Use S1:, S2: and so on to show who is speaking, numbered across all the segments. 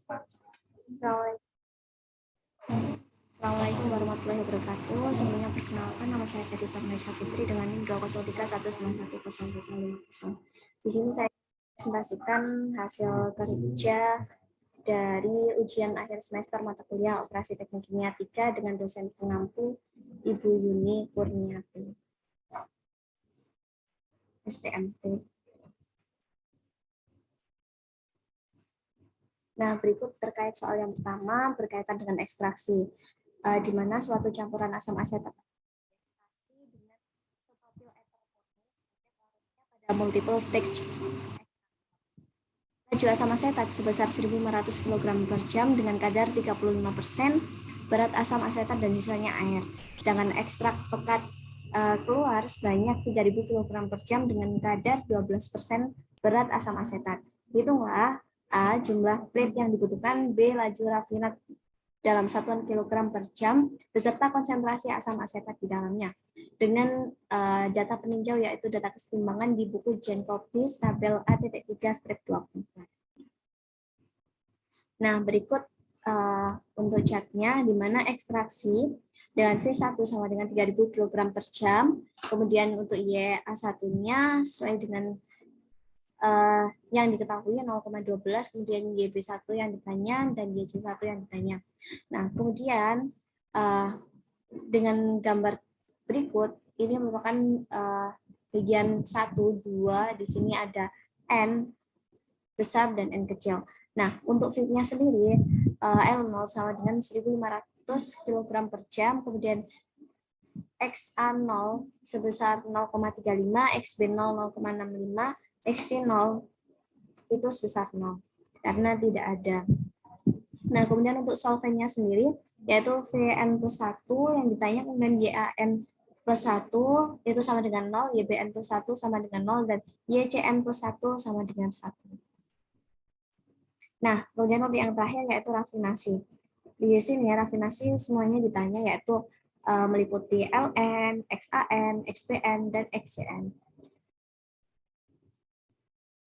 S1: Assalamualaikum warahmatullahi wabarakatuh. Sebelumnya perkenalkan, nama saya Fedy Sarmaisha Fitri dengan NIM 203111050. Di sini saya presentasikan hasil kerja dari ujian akhir semester mata kuliah Operasi Teknik Kimia 3 dengan dosen pengampu Ibu Yuni Kurniati, STMT. Nah, berikut terkait soal yang pertama berkaitan dengan ekstraksi, di mana suatu campuran asam asetat pada multiple stage laju asam asetat sebesar 1.500 kg per jam dengan kadar 35%, berat asam asetat dan sisanya air. Sedangkan ekstrak pekat keluar sebanyak 3.000 kg per jam dengan kadar 12% berat asam asetat. Hitunglah A, jumlah plate yang dibutuhkan, B, laju rafinat dalam satuan kilogram per jam, beserta konsentrasi asam asetat di dalamnya. Dengan data peninjau yaitu data keseimbangan di buku Jenkopis tabel A.3/24. Nah, berikut untuk chartnya, di mana ekstraksi dengan V1 sama dengan 3.000 kg per jam, kemudian untuk YA1-nya sesuai dengan yang diketahui 0,12, kemudian YB1 yang ditanya, dan YC1 yang ditanya. Nah, kemudian dengan gambar berikut, ini merupakan bagian 1, 2, di sini ada N besar dan N kecil. Nah, untuk V-nya sendiri, L0 sama dengan 1.500 kg per jam, kemudian XA0 sebesar 0,35, XB0 0,65, XC0 itu sebesar 0, karena tidak ada. Nah, kemudian untuk solvennya sendiri, yaitu Vn plus 1 yang ditanya, kemudian YAN plus 1 itu sama dengan 0, YBN plus 1 sama dengan 0, dan YCN plus 1 sama dengan 1. Nah, kemudian untuk yang terakhir yaitu rafinasi. Di sini rafinasi semuanya ditanya, yaitu meliputi LN, XAN, XBN, dan XCN.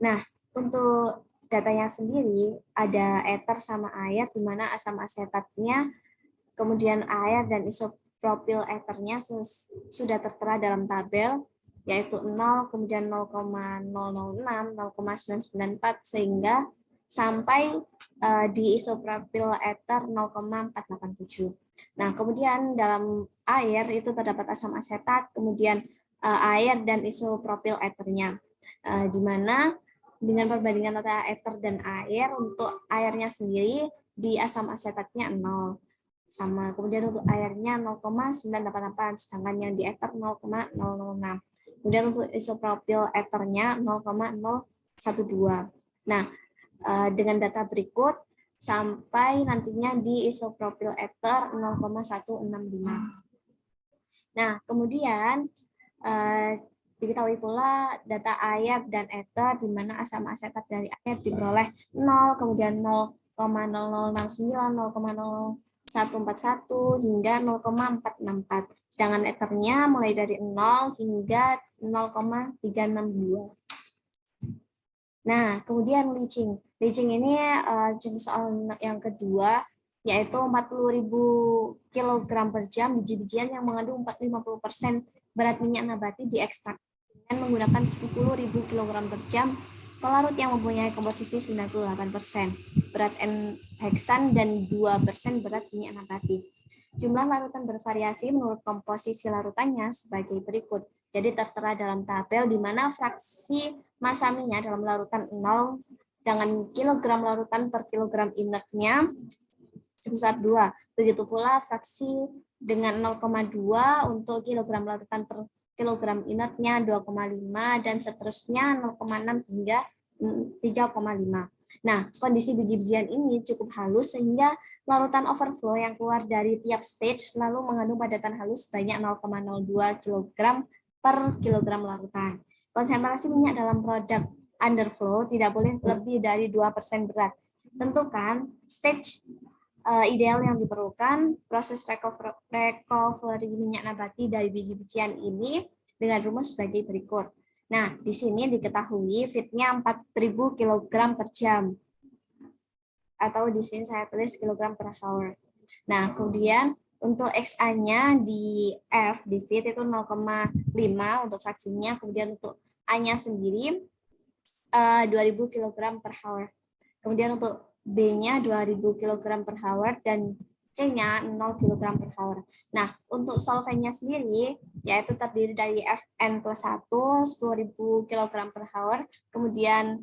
S1: Nah, untuk datanya sendiri ada ether sama air, di mana asam asetatnya, kemudian air dan isopropil ethernya sudah tertera dalam tabel, yaitu 0, kemudian 0,006, 0,994, sehingga sampai di isopropil ether 0,487. Nah, kemudian dalam air itu terdapat asam asetat, kemudian air dan isopropil ethernya, di mana dengan perbandingan antara ether dan air, untuk airnya sendiri di asam asetatnya 0 sama, kemudian untuk airnya 0,988, sedangkan yang di ether 0,006. Kemudian untuk isopropil ethernya 0,012. Nah, dengan data berikut sampai nantinya di isopropil ether 0,165. Nah, kemudian diketahui pula data air dan ether, di mana asam asetat dari air diperoleh 0, kemudian 0,0069, 0,0141, hingga 0,464. Sedangkan ethernya mulai dari 0 hingga 0,362. Nah, kemudian leaching. Leaching ini jenis soal yang kedua, yaitu 40.000 kg per jam biji-bijian yang mengandung 50% berat minyak nabati diekstrak dengan menggunakan 10.000 kg per jam pelarut yang mempunyai komposisi 98% berat N-heksan dan 2% berat minyak nabati. Jumlah larutan bervariasi menurut komposisi larutannya sebagai berikut. Jadi tertera dalam tabel, di mana fraksi massa minyak dalam larutan 0 dengan kilogram larutan per kilogram inertnya sebesar 2. Begitu pula fraksi dengan 0,2 untuk kilogram larutan per kilogram inertnya 2,5, dan seterusnya 0,6 hingga 3,5. Nah, kondisi biji-bijian ini cukup halus sehingga larutan overflow yang keluar dari tiap stage selalu mengandung padatan halus sebanyak 0,02 kg per kilogram larutan. Konsentrasi minyak dalam produk underflow tidak boleh lebih dari 2% berat. Tentukan stage ideal yang diperlukan, proses recovery minyak nabati dari biji-bijian ini dengan rumus sebagai berikut. Nah, di sini diketahui fit-nya 4.000 kg per jam. atau di sini saya tulis kilogram per hour. Nah, kemudian untuk XA-nya di F, di feet itu 0,5 untuk fraksinya, kemudian untuk A-nya sendiri 2000 kg per hour. Kemudian untuk B-nya 2000 kg per hour dan C-nya 0 kg per hour. Nah, untuk solvennya sendiri, yaitu terdiri dari Fn plus 1, 10.000 kg per hour, kemudian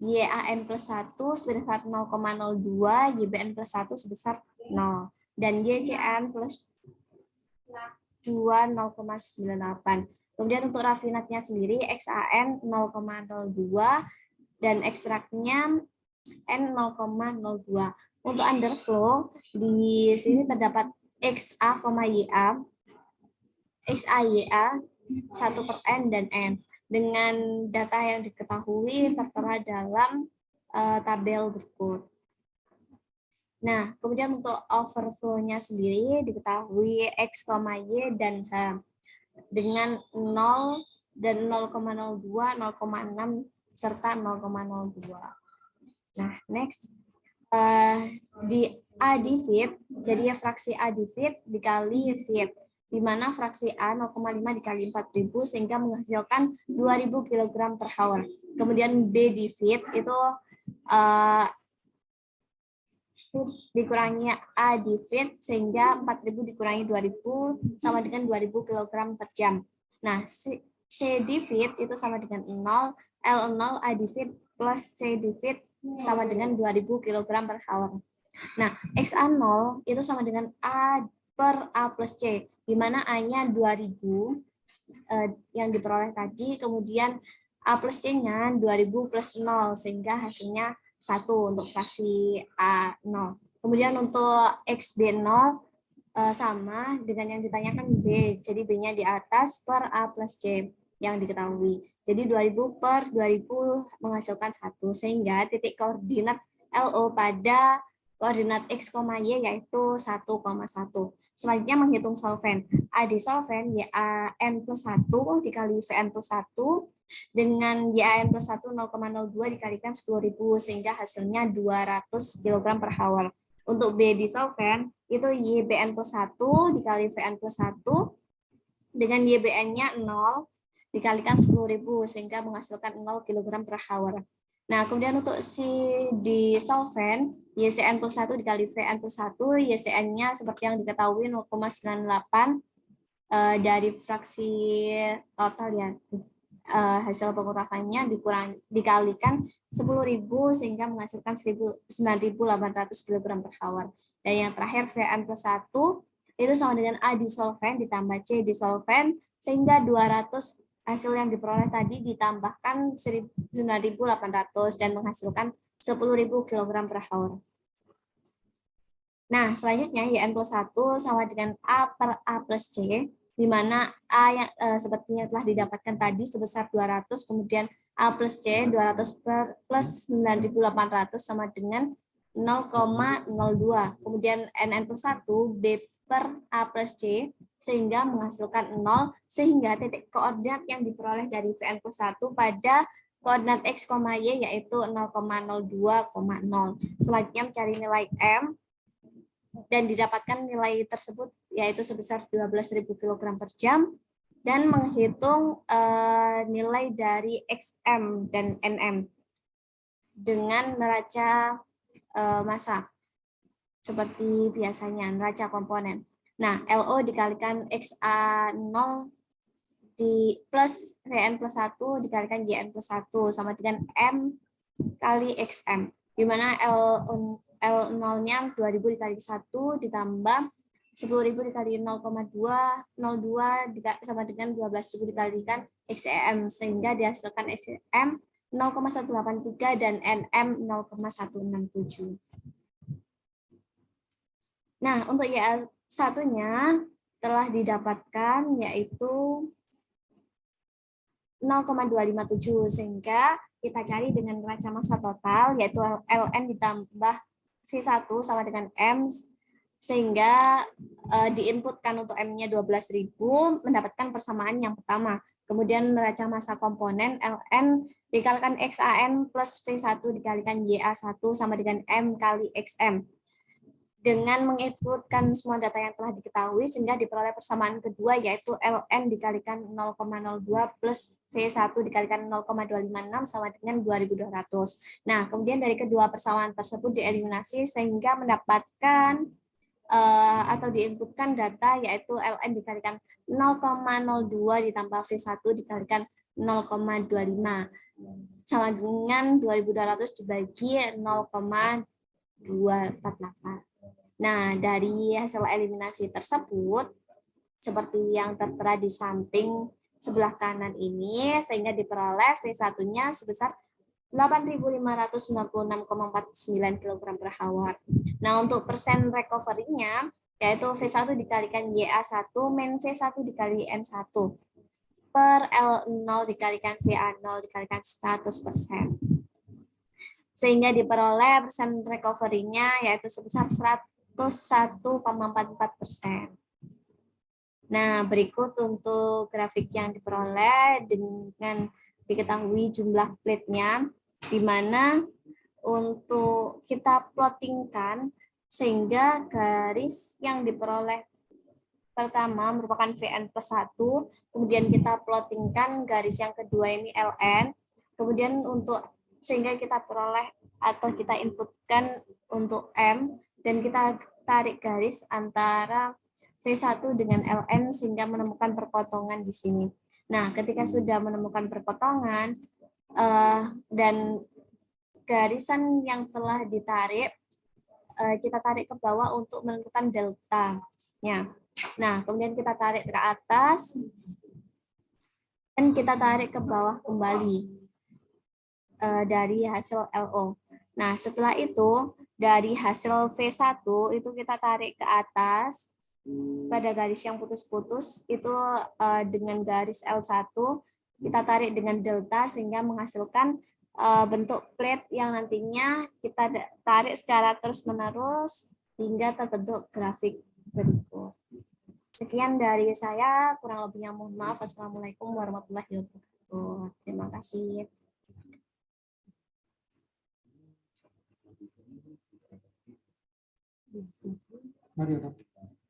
S1: YAN plus 1 sebesar 0,02, YBN plus 1 sebesar 0, dan YCN plus 2, 0,98. Kemudian untuk rafinatnya sendiri, XAN 0,02, dan ekstraknya N 0,02. Untuk underflow, di sini terdapat XA, YA, XAYA 1/N dan N. Dengan data yang diketahui tertera dalam tabel berikut. Nah, kemudian untuk overflow-nya sendiri diketahui X, Y, dan H. Dengan 0 dan 0,02, 0,6, serta 0,02. Nah, next. Di A di feet, jadi ya fraksi A di feet dikali feet, di mana fraksi A 0,5 dikali 4.000 sehingga menghasilkan 2.000 kg per hour. Kemudian B di feet itu dikurangi A di feet sehingga 4.000 dikurangi 2.000 sama dengan 2.000 kg per jam. Nah, C di feet itu sama dengan 0, L0 A di feet plus C di feet sama dengan 2.000 kg per hour. Nah, XA0 itu sama dengan A per A plus C, di mana A-nya 2.000 yang diperoleh tadi, kemudian A plus C-nya 2.000 plus 0, sehingga hasilnya 1 untuk fraksi A0. Kemudian untuk XB0 sama dengan yang ditanyakan B, jadi B-nya di atas per A plus C yang diketahui. Jadi 2000 per 2000 menghasilkan 1, sehingga titik koordinat LO pada koordinat X, Y yaitu 1,1. Selanjutnya menghitung solven. A di solven YAN plus 1 dikali VN plus 1 dengan YAN plus 1 0,02 dikalikan 10.000 sehingga hasilnya 200 kg per hour. Untuk B di solven itu YBN plus 1 dikali VN plus 1 dengan YBN-nya 0 dikalikan 10.000 sehingga menghasilkan 0 kg per hour. Nah, kemudian untuk C di solven, YCN plus 1 dikali VN plus 1, YCN-nya seperti yang diketahui 0,98 dari fraksi total ya. Hasil pengurasannya dikalikan 10.000 sehingga menghasilkan 9.800 kg per hour. Dan yang terakhir VN plus 1 itu sama dengan A di solven ditambah C di solven sehingga 200 hasil yang diperoleh tadi ditambahkan 9.800 dan menghasilkan 10.000 kg per hour. Nah, selanjutnya YN plus 1 sama dengan A per A plus C, di mana A yang sepertinya telah didapatkan tadi sebesar 200, kemudian A plus C 200 plus 9.800 sama dengan 0,02. Kemudian NN plus 1 B per A plus C sehingga menghasilkan 0, sehingga titik koordinat yang diperoleh dari VN plus 1 pada koordinat X, Y yaitu 0,02,0. Selanjutnya mencari nilai M dan didapatkan nilai tersebut yaitu sebesar 12.000 kg per jam dan menghitung nilai dari XM dan NM dengan neraca massa seperti biasanya neraca komponen. Nah, LO dikalikan XA0 di plus VN plus 1 dikalikan YN plus 1 sama dengan M kali XM, di mana L0-nya 2000 dikali 1 ditambah 10.000 dikali 0,202 sama dengan 12.000 dikalikan XEM sehingga dihasilkan XEM 0,183 dan NM 0,167. Nah, untuk YA1-nya telah didapatkan yaitu 0,257 sehingga kita cari dengan neraca massa total yaitu LN ditambah V1 sama dengan M sehingga diinputkan untuk M-nya 12.000 mendapatkan persamaan yang pertama. Kemudian neraca massa komponen LN dikalikan XAN plus V1 dikalikan YA1 sama dengan M kali XM. Dengan menginputkan semua data yang telah diketahui, sehingga diperoleh persamaan kedua, yaitu LN dikalikan 0,02 plus V1 dikalikan 0,256 sama dengan 2.200. Nah, kemudian dari kedua persamaan tersebut dieliminasi, sehingga mendapatkan atau diinputkan data, yaitu LN dikalikan 0,02 ditambah V1 dikalikan 0,25 sama dengan 2.200 dibagi 0,248. Nah, dari hasil eliminasi tersebut, seperti yang tertera di samping sebelah kanan ini, sehingga diperoleh V1-nya sebesar 8.596,49 kg per hour. Nah, untuk persen recovery-nya, yaitu V1 dikalikan YA1 min V1 dikali N1 per L0 dikalikan VA0 dikalikan 100%. Sehingga diperoleh persen recovery-nya yaitu sebesar 101,44%. Nah, berikut untuk grafik yang diperoleh dengan diketahui jumlah plate-nya, di mana untuk kita plottingkan sehingga garis yang diperoleh pertama merupakan VN plus 1, kemudian kita plottingkan garis yang kedua ini LN, kemudian untuk sehingga kita peroleh atau kita inputkan untuk M, dan kita tarik garis antara V1 dengan LN sehingga menemukan perpotongan di sini. Nah, ketika sudah menemukan perpotongan dan garisan yang telah ditarik, kita tarik ke bawah untuk menentukan delta-nya. Nah, kemudian kita tarik ke atas dan kita tarik ke bawah kembali dari hasil LO. Nah, setelah itu dari hasil V1 itu kita tarik ke atas pada garis yang putus-putus itu dengan garis L1 kita tarik dengan delta sehingga menghasilkan bentuk plate yang nantinya kita tarik secara terus-menerus hingga terbentuk grafik berikut. Sekian dari saya, kurang lebihnya mohon maaf. Wassalamualaikum warahmatullahi wabarakatuh. Terima kasih.
S2: Mari,